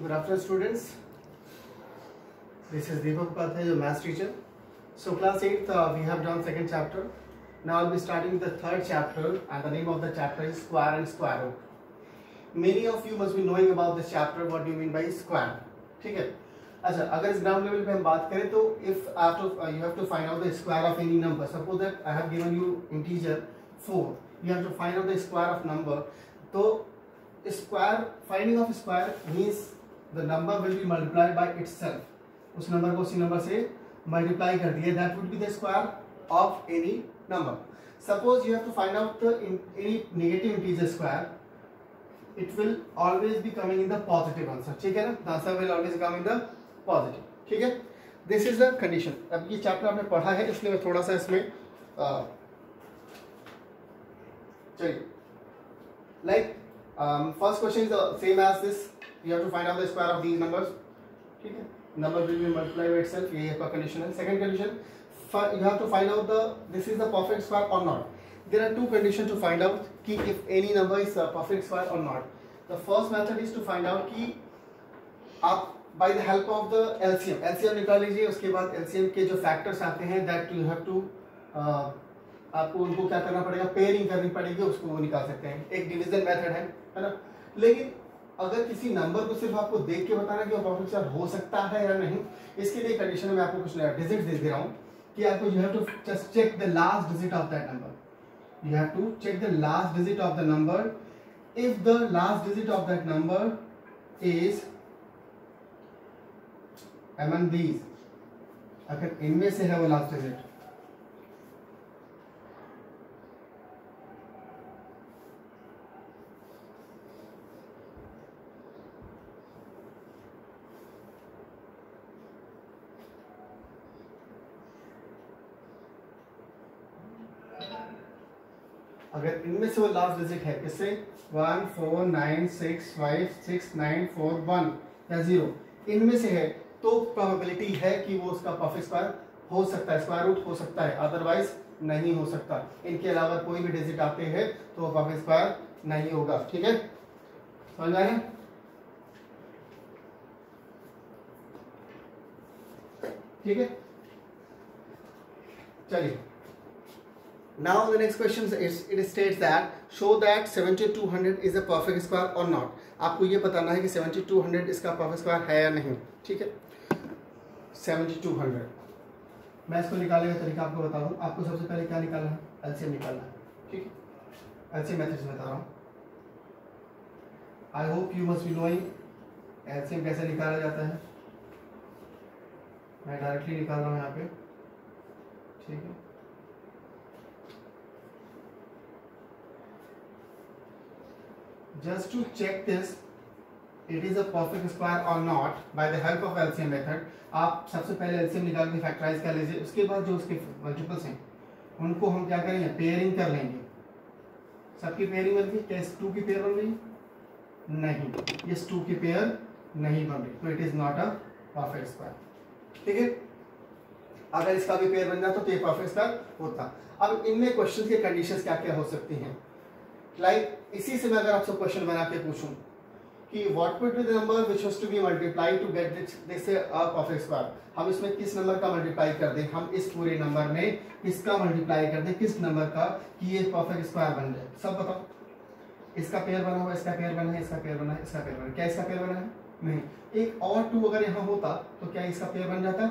Good afternoon, students. This is Deepak Upadhyay, your maths teacher. So class 8th, we have done second chapter. Now I'll be starting the third chapter, and the name of the chapter is square and square root. Many of you must be knowing about this chapter. What do you mean by square? ठीक है. अच्छा, अगर इस ground level पे हम बात करें तो if after you have to find out the square of any number. Suppose that I have given you integer 4. You have to find out the square of number. तो square, finding of square means the number will be multiplied by itself. उस number को उसी number से multiply कर दिया. That would be the square of any number. Suppose you have to find out the any negative integer square. It will always be coming in the positive answer. ठीक है ना? The answer will always come in the positive. ठीक है? This is the condition. अब ये chapter आपने पढ़ा है, इसलिए मैं थोड़ा सा इसमें चलिए. Like first question is the same as this. You have to find out the square of these numbers. ठीक है? Number will be multiplied by itself. ये आपका condition है. Second condition, you have to find out this is the perfect square or not. There are two conditions to find out कि if any number is a perfect square or not. The first method is to find out कि आप by the help of the LCM निकाल लीजिए. उसके बाद LCM के जो factors आते हैं that you have to आपको उनको क्या करना पड़ेगा, पेयरिंग करनी पड़ेगी, उसको वो निकाल सकते हैं. एक डिवीजन मेथड है ना. लेकिन अगर किसी नंबर को सिर्फ आपको देख के बताना कि वो परफेक्ट स्क्वायर हो सकता है या नहीं, इसके लिए कंडीशन में आपको कुछ डिजिट दे रहा हूँ कि आपको you have to just check the last digit of that number. You have to check the last digit of the number. If the last digit of that number is among these, अगर इनमें से है वो last digit, अगर इनमें से वो last digit है किससे 1 4 9 6 5 6 9 4 1 या 0, इनमें से है तो प्रोबेबिलिटी है कि वो उसका परफेक्ट स्क्वायर हो सकता है, स्क्वायर रूट हो सकता है, अदरवाइज नहीं हो सकता. इनके अलावा कोई भी डिजिट आते हैं तो वो परफेक्ट स्क्वायर नहीं होगा. ठीक है, समझ आए? ठीक है, चलिए. Now the next question is, it states that show that 7200 is a perfect square or not. आपको ये बताना है कि 7200 इसका perfect square है या नहीं. ठीक है, 7200 मैं इसको निकालने का तरीका आपको बता दूं. आपको सबसे पहले क्या निकालना है, LCM निकालना है. ठीक है, LCM मेथड से बता रहा हूँ. आई hope you must be knowing LCM कैसे निकाला जाता है. मैं डायरेक्टली निकाल रहा हूँ यहाँ पे. ठीक है, just to check this it is a perfect square or not by the help of LCM method. आप सबसे पहले LCM निकाल के फैक्टराइज कर लीजिए. उसके बाद जो उसके मल्टीपल्स हैं उनको हम क्या करेंगे, पेयरिंग कर लेंगे. सबकी पेयरिंग बन गई. क्या 2 की पेयर बन गई? नहीं, ये 2 की पेयर नहीं बन रही, तो it is not a perfect square. ठीक है, अगर इसका भी पेयर बन जाता तो ये परफेक्ट स्क्वायर होता. अब इनमें क्वेश्चन के कंडीशंस क्या क्या हो सकती हैं. लाइक इसी से मैं अगर आपसे क्वेश्चन बना के पूछूं कि what would be the number which has to be multiplied to get this a perfect square, हम इसमें किस नंबर का मल्टीप्लाई कर दें, हम इस पूरे नंबर में किसका मल्टीप्लाई कर दें, किस नंबर का, कि ये परफेक्ट स्क्वायर बन जाए. सब बताओ. इसका पेयर बना हुआ, इसका पेयर बना है, इसका पेयर बना है, इसका पेयर बना है. क्या इसका पेयर बना है? नहीं. एक और 2 अगर यहाँ होता तो क्या इसका पेयर बन जाता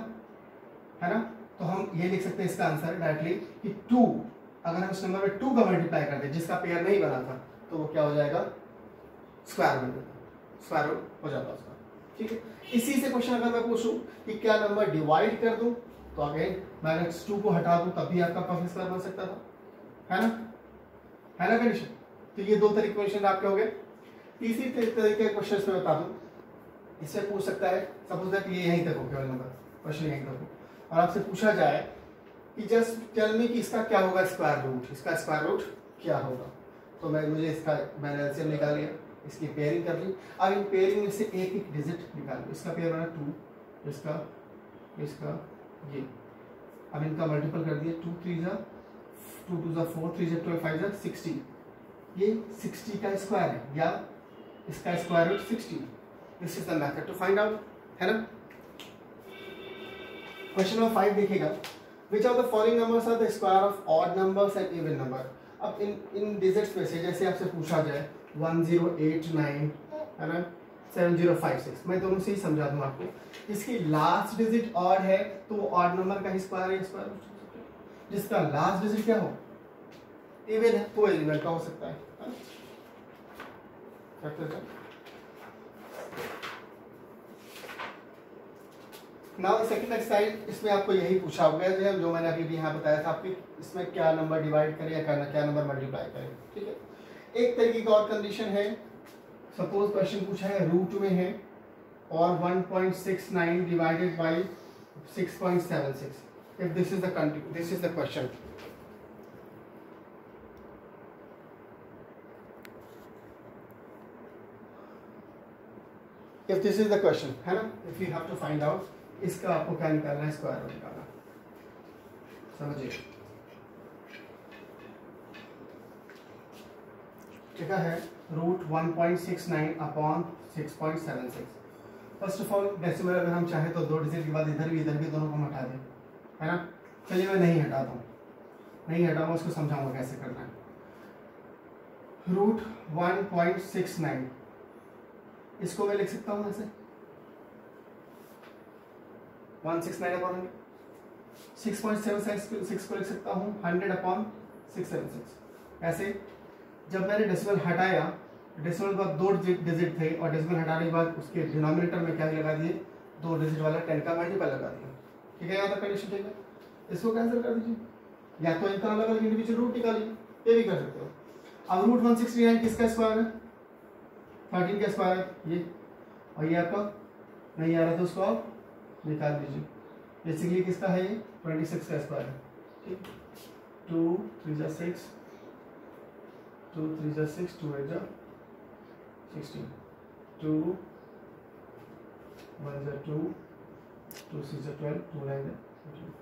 है ना. तो हम ये लिख सकते हैं इसका आंसर डायरेक्टली कि 2, अगर हम इस नंबर में 2 का मल्टीप्लाई कर दें जिसका पेयर नहीं बना था तो वो क्या हो जाएगा, स्क्वायर बन जाता, स्क्वायर रूट हो जाता उसका. ठीक है, इसी से क्वेश्चन अगर मैं पूछूं कि क्या नंबर डिवाइड कर दूं तो अगेन मैं अगर 2 को हटा दूं तब भी आपका परफेक्ट स्क्वायर बन सकता था, है ना कंडीशन. तो ये 2 तरीके क्वेश्चन आपके हो गए. तीसरी तरीके के क्वेश्चन में बता दूं, इससे पूछ सकता है सपोज दैट ये यहीं तक हो केवल नंबर क्वेश्चन यहीं तक हो और आपसे पूछा जाए कि जस्ट टेल मी कि इसका क्या होगा स्क्वायर रूट, इसका स्क्वायर रूट क्या होगा. तो मैंने LCM निकाल लिया, इसकी पेयरिंग कर ली. अब इन पेयरिंग में से एक एक डिजिट निकाल लो. इसका पेयर बना 2, इसका ये. अब इनका मल्टीपल कर दिया. 2 3 जा 2 2 जा 4 3 जा 12 5 जा 60. ये 60 का स्क्वायर है या इसका square root 60. This is the method to find out, है ना। क्वेश्चन नंबर 5 देखिएगा, which of the following numbers are the square of odd numbers and even number. अब इन डिजिट्स में से जैसे आपसे पूछा जाए 1089 है ना 7056, मैं दोनों से ही समझा दूं आपको। इसकी लास्ट डिजिट ऑड है तो वो ऑड नंबर का ही स्क्वायर है, स्क्वायर। जिसका लास्ट डिजिट क्या हो, इवन है, तो एलिमेंट का हो सकता है। नाउ सेकंड एक्सरसाइज, इसमें आपको यही पूछा होगा जो मैंने अभी भी यहाँ बताया था आपकी, इसमें क्या नंबर डिवाइड करें या क्या नंबर मल्टीप्लाई करें, ठीक है। एक तरीके का और कंडीशन है, सपोज क्वेश्चन पूछा है रूट में है और 1.69 divided by 6.76, if this is the question, if this is the question, है ना, if you have to find out, इसका आपको क्या निकालना है, स्क्वायर रूट निकालना, समझिए। क्या है root 1.69 upon 6.76। First of all decimal अगर हम चाहें तो दो डिजिट के बाद इधर भी दोनों को हम हटा दें, है ना। चलिए मैं नहीं हटाता हूँ, उसको समझाऊंगा कैसे करना है। रूट 1.69 इसको मैं लिख सकता हूँ ऐसे 169 अपॉन 6.76 को लिख सकता हूँ 100 अपॉन 676। ऐसे जब मैंने डेसिमल हटाया, डेसिमल के बाद दो डिजिट थे और डेसिमल हटाने के बाद उसके डिनोमिनेटर में क्या लगा दिए, दो डिजिट वाला 10 का मल्टीपल लगा दिया, ठीक है। यहाँ तक कंडीशन ठीक है, इसको कैंसिल कर दीजिए, या तो इनका अलग अलग इंडिविजुअल रूट निकालिए, ये भी कर सकते हो। अब रूट 169 किसका स्क्वायर है, 13 का स्क्वायर है ये, और ये आपका नहीं आ रहा तो उसको आप निकाल दीजिए। बेसिकली किसका है ये, 26 का स्क्वायर है, ठीक। 2 3 जा 6, 2 3 जा 6, 2 8 जा 16, 2 1 जा 2, 2 6 जा 12, 2 9 जा 14,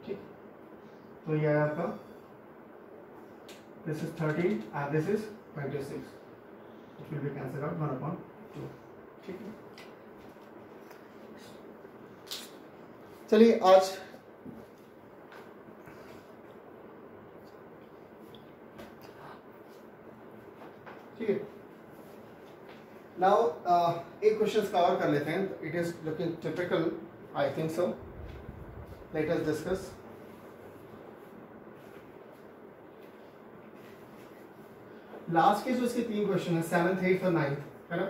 ठीक। तो ये है आपका, this is 13 and this is 26, it will be cancelled out 1/2, ठीक है। चलिए आज ठीक है, नाउ एक क्वेश्चन का और कर लेते हैं। It is looking typical, I think so, let us discuss. Last के जो इसके 3 क्वेश्चन है, 7th 8th और 9th, है ना।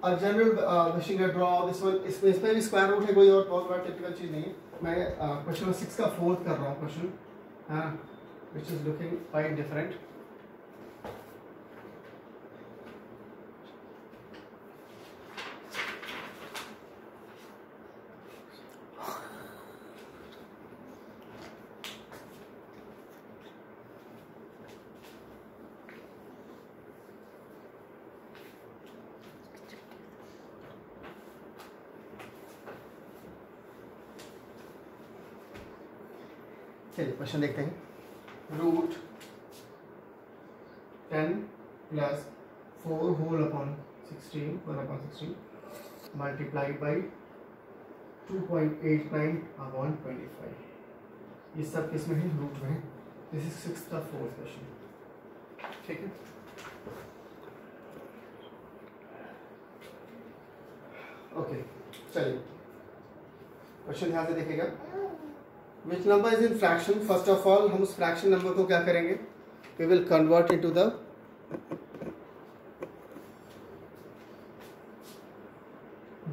और general wishing draw this one, इसमें भी स्क्वायर रूट है, कोई और बहुत बड़ा टिपिकल चीज नहीं है। मैं क्वेश्चन नंबर 6 का 4th कर रहा हूँ क्वेश्चन, हाँ, which is looking quite different. चलिए क्वेश्चन देखते हैं। Root 10 plus 4 whole upon 16 multiplied by 2.89 upon 25, ये सब किस में है, रूट में है। दिस इज 6th का 4th क्वेश्चन, ठीक है। ओके चलिए क्वेश्चन ध्यान से देखिएगा। Which number is in fraction? First of all, हम उस फ्रैक्शन नंबर को क्या करेंगे, we will convert into the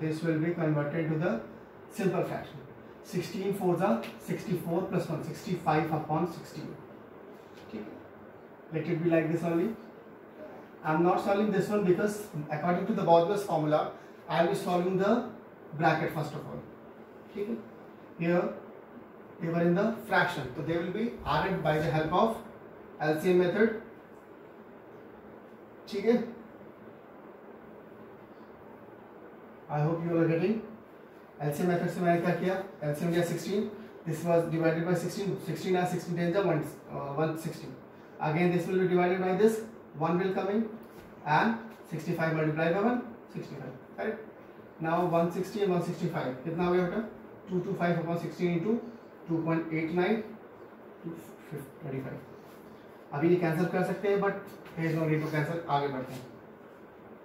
this will be converted to the simple fraction. 16 4s are 64 plus 1 65 upon 16. Okay. Let it be like this only. I am not solving this one because according to the Borders formula, I will be solving the bracket first of all. Okay. Here they were in the fraction, so they will be added by the help of LCM method, ठीक है। I hope you are getting LCM method से मैंने क्या किया, LCM लिया 16, this was divided by 16, 16 as 16 10 is 160, again this will be divided by this, 1 will come in and 65 multiplied by 1 65, correct. Now 160 and 165 कितना हो गया बेटा? 225 अपॉन 16 इंटू 2.89 25। अभी ये कैंसिल कर सकते हैं but there is no need to cancel. आगे बढ़ते हैं,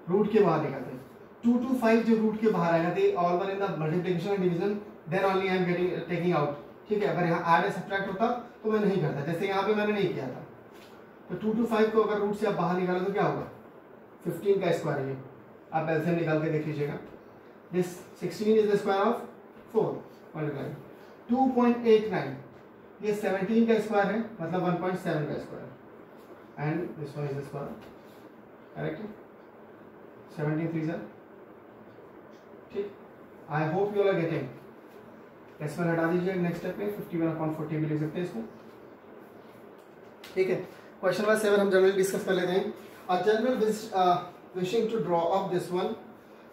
रूट के बाहर निकालते हैं। 225 जो रूट के बाहर आएगा थे all one in the multiplication and division, then only I am getting taking out. ठीक है, अगर यहाँ ऐड या सब्ट्रैक्ट होता तो मैं नहीं करता, जैसे यहाँ पे मैंने नहीं किया था। तो 225 को अगर रूट से आप बाहर निकालो तो क्या होगा? 15 का स्क्वायर है। आप एलसीएम निकाल के देख लीजिएगा। This 16 is the square of 4 multiply 2.89, ये 17 का स्क्वायर है, मतलब 1.7 का square, and this one is the square. Correct, 17 3 sir. ठीक, I hope you are getting. Decimal हटा दीजिए नेक्स्ट स्टेप में, 51/40 भी लिख सकते हैं इसको। ठीक है, क्वेश्चन नंबर 7 हम जनरली डिस्कस कर लेते हैं। A general wishing to draw up this one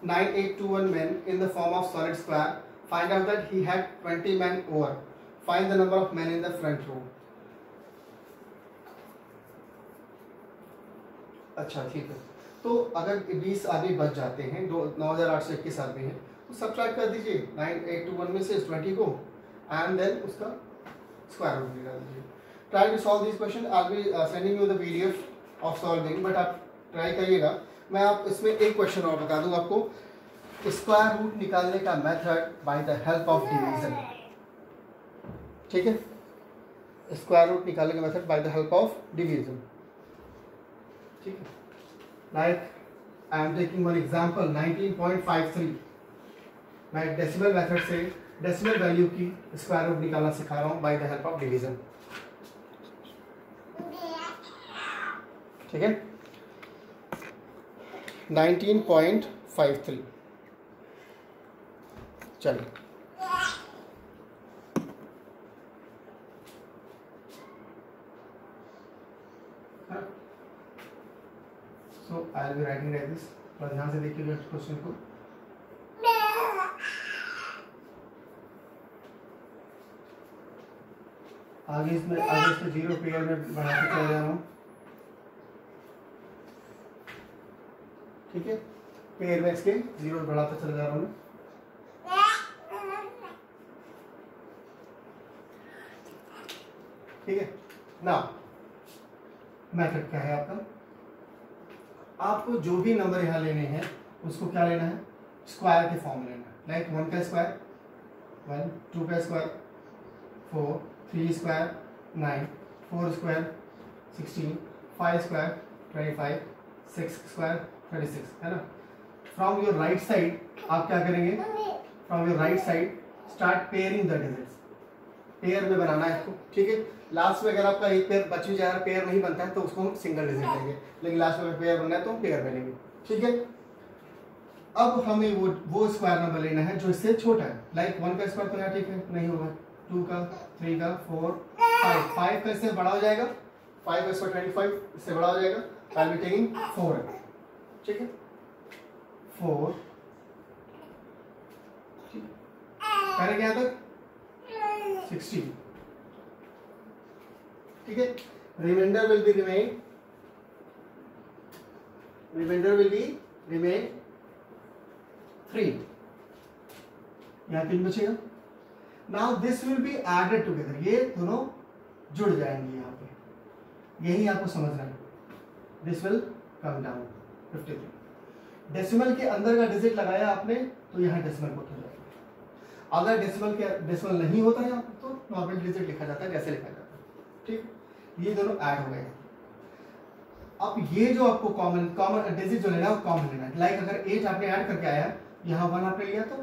9821 men in the form of solid square, find out that he had 20 men over, find the number of men in the front row। अच्छा ठीक है, तो अगर 20 आदमी बच जाते हैं, 9821 आदमी हैं, तो सब्ट्रैक्ट कर दीजिए 9821 में से 20 को एंड देन उसका स्क्वायर रूट निकाल दीजिए। Try to solve this question, I will be sending you the PDF of solving, but आप ट्राई करिएगा। मैं आप इसमें एक क्वेश्चन और बता दूं आपको, स्क्वायर रूट निकालने का method by the help of division. ठीक है, स्क्वायर रूट निकालने का method by the help of division. ठीक है, like I am taking one example 19.53। मैं डेसिमल मेथड से डेसिमल वैल्यू की स्क्वायर रूट निकालना सिखा रहा हूं by the help of division. ठीक है, 19.53। चलिए, so I will be writing like this. और ध्यान से देखिएगा इस क्वेश्चन को। आगे इसमें जीरो पेयर में बढ़ाते चले जा रहा हूँ। ठीक है, पेयर में इसके जीरो बढ़ाता चला जा रहा हूँ। ठीक है, ना मेथड क्या है आपका? आपको जो भी नंबर यहाँ लेने हैं उसको क्या लेना है? स्क्वायर के फॉर्म में लेना है। लाइक 1 का स्क्वायर 1, 2 का square 4, 3 square 9, 4 square 16, 5 square 25, 6 square 36, है ना। फ्रॉम योर राइट साइड आप क्या करेंगे? From your right side start pairing the digits. Pair में बनाना है इसको। ठीक है, लास्ट में अगर आपका एक पेयर बच भी जाए, पेयर नहीं बनता है तो उसको हम सिंगल डिजिट लेंगे, लेकिन लास्ट में पेयर बनना है तो हम पेयर में लेंगे। ठीक है, अब हमें वो स्क्वायर नंबर लेना है जो इससे छोटा है। लाइक 1 का स्क्वायर तो यहाँ ठीक है, नहीं होगा। 2 का, 3 का, 4, 5 का इससे बड़ा हो जाएगा। 5 का स्क्वायर 25, इससे बड़ा हो जाएगा। आई विल बी टेकिंग 4। ठीक है, 4। करेंगे यहाँ तक 16। ठीक है, रिमाइंडर विल बी रिमेन 3। यहाँ 3 बचेगा। Now this will be added together, ये दोनों जुड़ जाएंगे यहाँ पे, यही आपको समझना है। This will come down 53। Decimal के अंदर का डिजिट लगाया आपने तो यहाँ डेसिमल पुट हो जाएगा। अगर डेसिमल नहीं होता है तो नॉर्मल डिजिट लिखा जाता है, जैसे लिखा जाता है। ठीक, ये दोनों ऐड हो गए। अब ये जो आपको कॉमन डिजिट जो लेना है वो कॉमन लेना है। लाइक अगर 8 आपने ऐड करके आया, यहाँ 1 आपने लिया तो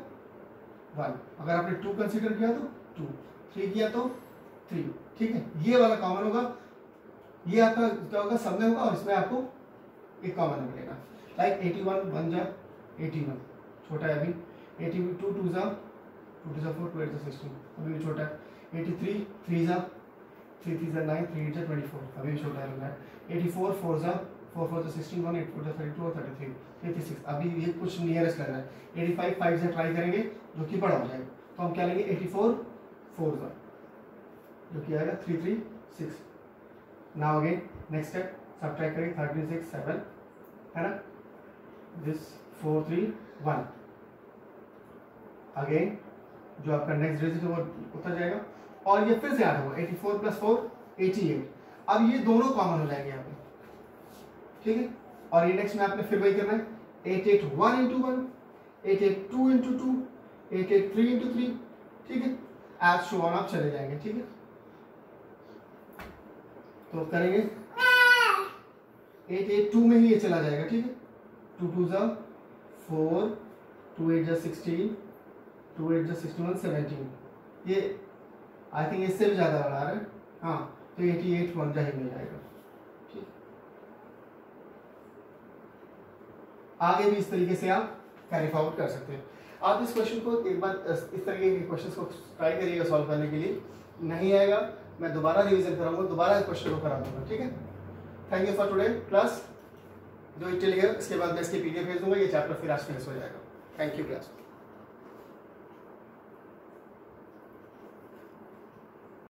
1, अगर आपने 2 कंसीडर किया तो 2, 3 किया तो 3। ठीक है, ये वाला कॉमन होगा, ये आपका क्या होगा? सब में होगा, और इसमें आपको एक कॉमन नंबर लेना। लाइक 81 1 जा 81, छोटा है अभी। 82 2 जा 2 जा 4, 2 8 जा 16, अभी भी छोटा है। 83 3 जा 3 3 जा 9, 3 8 जा 24, अभी भी छोटा है। 84 4 जा 4 4 जा 16, 1 8 4 जा 32 और 33, 86, अभी ये कुछ नियरेस्ट लग रहा है। 85 5 से ट्राई करेंगे जो कि बड़ा हो जाएगा, तो हम क्या लेंगे? 84 4 जा, जो कि आएगा 336। Now again next step subtract करेंगे 13 6 7, है ना। दिस 4 3 1। अगेन जो आपका नेक्स्ट डिजिट है वो उतर जाएगा और ये फिर से ऐड होगा 84 + 4 88। अब ये दोनों कॉमन हो जाएंगे यहाँ पे, ठीक है। और इंडेक्स में आपने फिर वही करना है 881 × 1, 882 × 2, 883 × 3, ठीक है। एज शो ऑन आप चले जाएंगे, ठीक है। तो करेंगे 882 में ही ये चला जाएगा, ठीक है। 2 2 = 4, 2 8 = 16, 2 8 = 61, 17। ये आई थिंक इससे भी ज्यादा बना रहा है, हाँ। तो 88 1 ही मिल जाएगा, ठीक। आगे भी इस तरीके से आप कैरी फॉरवर्ड कर सकते हैं। आप इस क्वेश्चन को एक बार इस तरीके के क्वेश्चंस को ट्राई करिएगा सॉल्व करने के लिए। नहीं आएगा मैं दोबारा रिवीजन कराऊंगा, दोबारा इस क्वेश्चन को करा दूंगा, ठीक है। Thank you for today. Plus जो चलेगा इसके बाद मैं इसकी पीडीएफ भेज दूंगा, ये चैप्टर फिर आज फिनिश हो जाएगा। Thank you class.